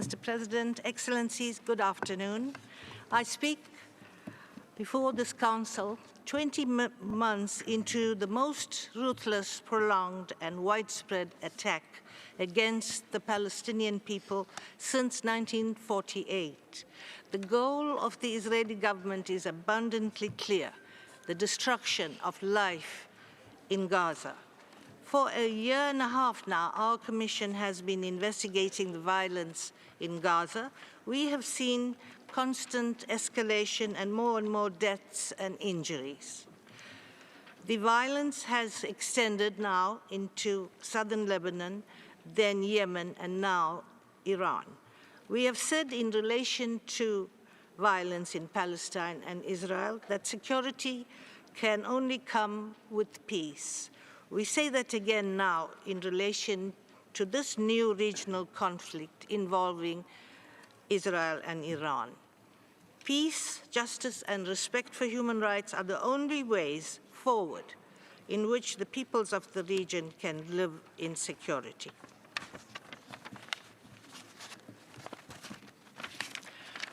Mr. President, Excellencies, good afternoon. I speak before this Council 20 months into the most ruthless, prolonged, and widespread attack against the Palestinian people since 1948. The goal of the Israeli government is abundantly clear: the destruction of life in Gaza. For a year and a half now, our Commission has been investigating the violence in Gaza. We have seen constant escalation and more deaths and injuries. The violence has extended now into southern Lebanon, then Yemen, and now Iran. We have said in relation to violence in Palestine and Israel that security can only come with peace. We say that again now in relation to this new regional conflict involving Israel and Iran. Peace, justice, and respect for human rights are the only ways forward in which the peoples of the region can live in security.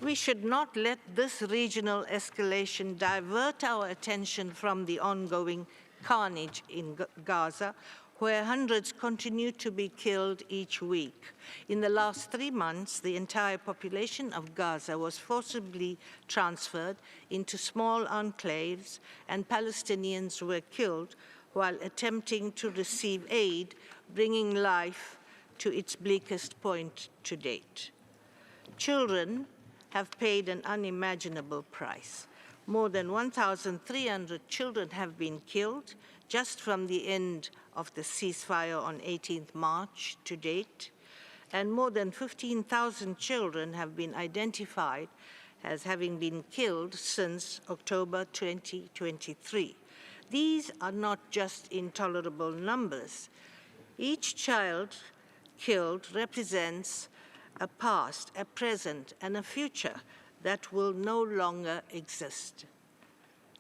We should not let this regional escalation divert our attention from the ongoing carnage in Gaza, where hundreds continue to be killed each week. In the last 3 months, the entire population of Gaza was forcibly transferred into small enclaves, and Palestinians were killed while attempting to receive aid, bringing life to its bleakest point to date. Children have paid an unimaginable price. More than 1,300 children have been killed just from the end of the ceasefire on 18th March to date, and more than 15,000 children have been identified as having been killed since October 2023. These are not just intolerable numbers. Each child killed represents a past, a present, and a future that will no longer exist.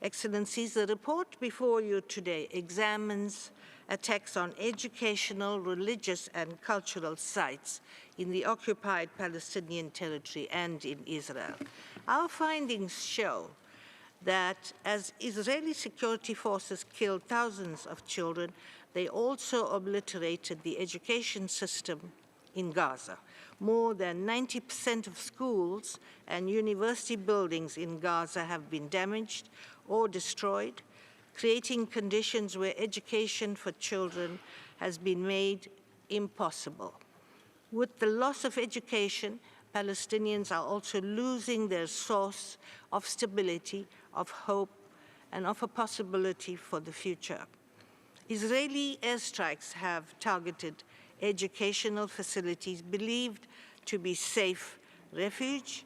Excellencies, the report before you today examines attacks on educational, religious, and cultural sites in the occupied Palestinian territory and in Israel. Our findings show that as Israeli security forces killed thousands of children, they also obliterated the education system in Gaza. More than 90% of schools and university buildings in Gaza have been damaged or destroyed, creating conditions where education for children has been made impossible. With the loss of education, Palestinians are also losing their source of stability, of hope, and of a possibility for the future. Israeli airstrikes have targeted educational facilities believed to be safe refuge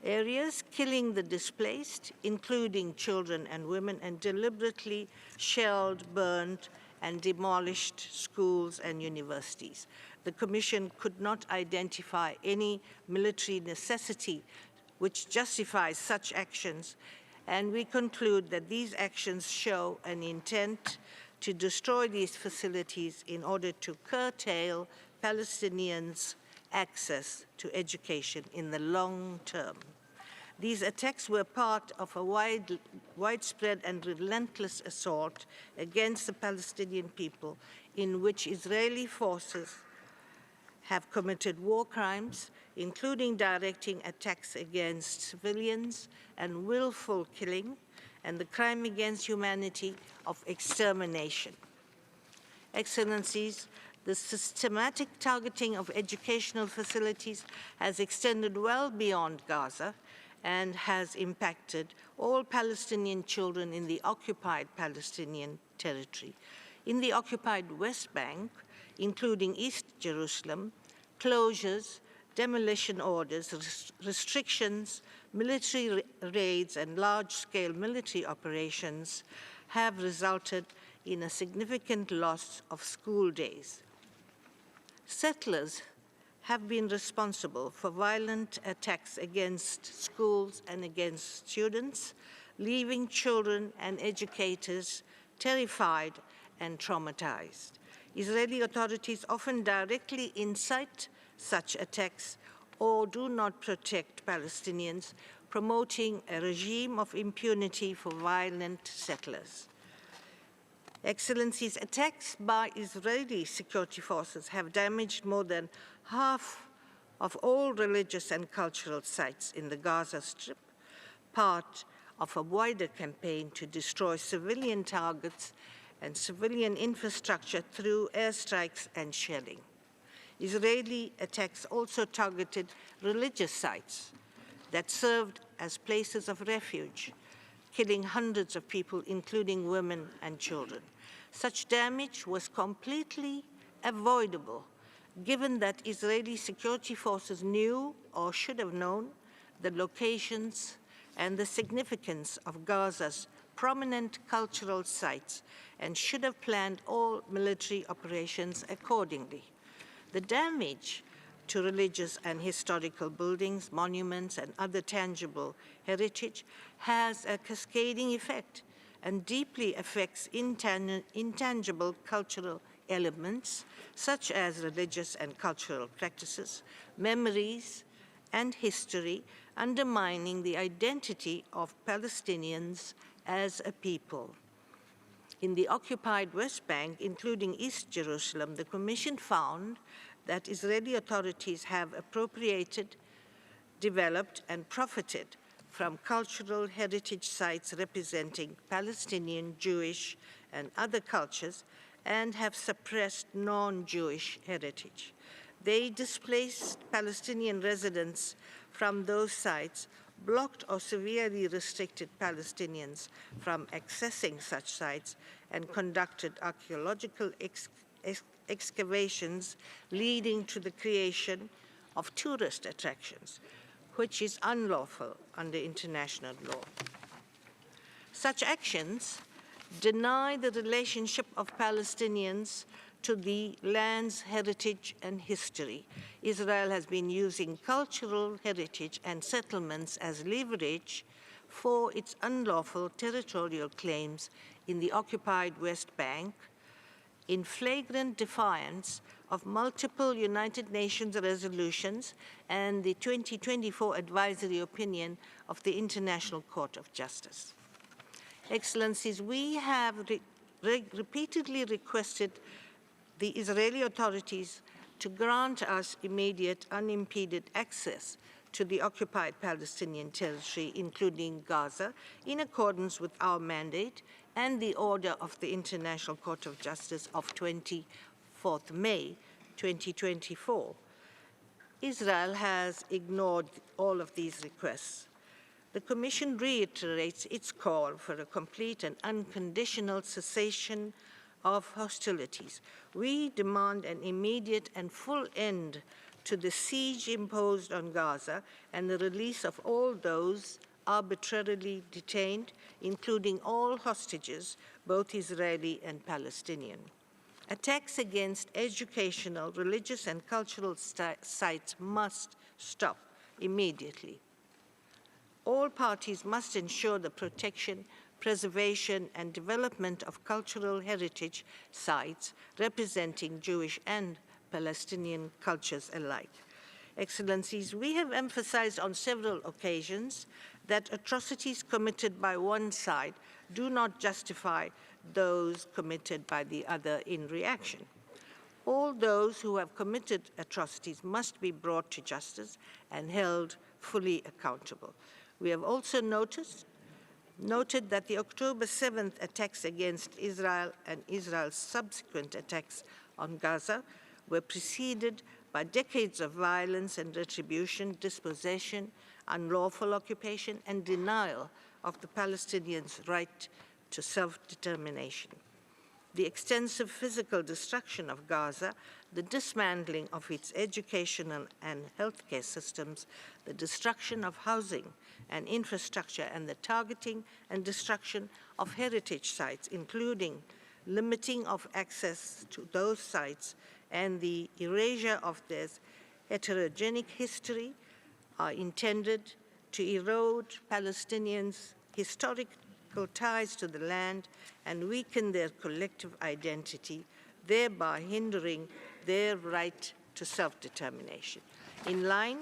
areas, killing the displaced, including children and women, and deliberately shelled, burned, and demolished schools and universities. The Commission could not identify any military necessity which justifies such actions, and we conclude that these actions show an intent to destroy these facilities in order to curtail Palestinians' access to education in the long term. These attacks were part of a widespread and relentless assault against the Palestinian people, in which Israeli forces have committed war crimes, including directing attacks against civilians and willful killing, and the crime against humanity of extermination. Excellencies, the systematic targeting of educational facilities has extended well beyond Gaza and has impacted all Palestinian children in the occupied Palestinian territory. In the occupied West Bank, including East Jerusalem, closures, demolition orders, restrictions, military raids, and large-scale military operations have resulted in a significant loss of school days. Settlers have been responsible for violent attacks against schools and against students, leaving children and educators terrified and traumatized. Israeli authorities often directly incite such attacks or do not protect Palestinians, promoting a regime of impunity for violent settlers. Excellencies, attacks by Israeli security forces have damaged more than half of all religious and cultural sites in the Gaza Strip, part of a wider campaign to destroy civilian targets and civilian infrastructure through airstrikes and shelling. Israeli attacks also targeted religious sites that served as places of refuge, killing hundreds of people, including women and children. Such damage was completely avoidable, given that Israeli security forces knew, or should have known, the locations and the significance of Gaza's prominent cultural sites and should have planned all military operations accordingly. The damage to religious and historical buildings, monuments, and other tangible heritage has a cascading effect and deeply affects intangible cultural elements such as religious and cultural practices, memories, and history, undermining the identity of Palestinians as a people. In the occupied West Bank, including East Jerusalem, the Commission found that Israeli authorities have appropriated, developed, and profited from cultural heritage sites representing Palestinian, Jewish, and other cultures, and have suppressed non-Jewish heritage. They displaced Palestinian residents from those sites, blocked or severely restricted Palestinians from accessing such sites, and conducted archaeological excavations leading to the creation of tourist attractions, which is unlawful under international law. Such actions deny the relationship of Palestinians to the land's heritage and history. Israel has been using cultural heritage and settlements as leverage for its unlawful territorial claims in the occupied West Bank, in flagrant defiance of multiple United Nations resolutions and the 2024 advisory opinion of the International Court of Justice. Excellencies, we have repeatedly requested the Israeli authorities to grant us immediate, unimpeded access to the occupied Palestinian territory, including Gaza, in accordance with our mandate and the order of the International Court of Justice of 24th May 2024. Israel has ignored all of these requests. The Commission reiterates its call for a complete and unconditional cessation of hostilities. We demand an immediate and full end to the siege imposed on Gaza and the release of all those arbitrarily detained, including all hostages, both Israeli and Palestinian. Attacks against educational, religious, and cultural sites must stop immediately. All parties must ensure the protection, preservation, and development of cultural heritage sites representing Jewish and Palestinian cultures alike. Excellencies, we have emphasized on several occasions that atrocities committed by one side do not justify those committed by the other in reaction. All those who have committed atrocities must be brought to justice and held fully accountable. We have also noted that the October 7th attacks against Israel and Israel's subsequent attacks on Gaza were preceded by decades of violence and retribution, dispossession, unlawful occupation, and denial of the Palestinians' right to self-determination. The extensive physical destruction of Gaza, the dismantling of its educational and healthcare systems, the destruction of housing and infrastructure, and the targeting and destruction of heritage sites, including limiting of access to those sites and the erasure of their heterogenic history, are intended to erode Palestinians' historical ties to the land and weaken their collective identity, thereby hindering their right to self-determination. In line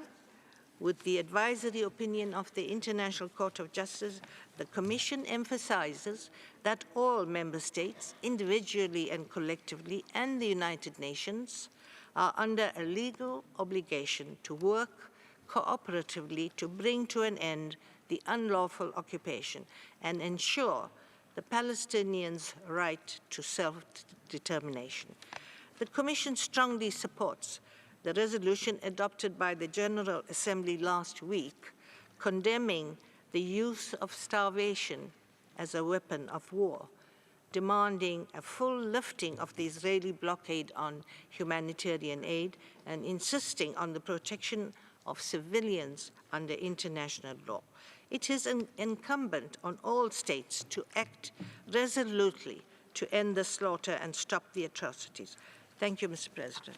With the advisory opinion of the International Court of Justice, the Commission emphasizes that all member states, individually and collectively, and the United Nations, are under a legal obligation to work cooperatively to bring to an end the unlawful occupation and ensure the Palestinians' right to self-determination. The Commission strongly supports the resolution adopted by the General Assembly last week, condemning the use of starvation as a weapon of war, demanding a full lifting of the Israeli blockade on humanitarian aid, and insisting on the protection of civilians under international law. It is incumbent on all states to act resolutely to end the slaughter and stop the atrocities. Thank you, Mr. President.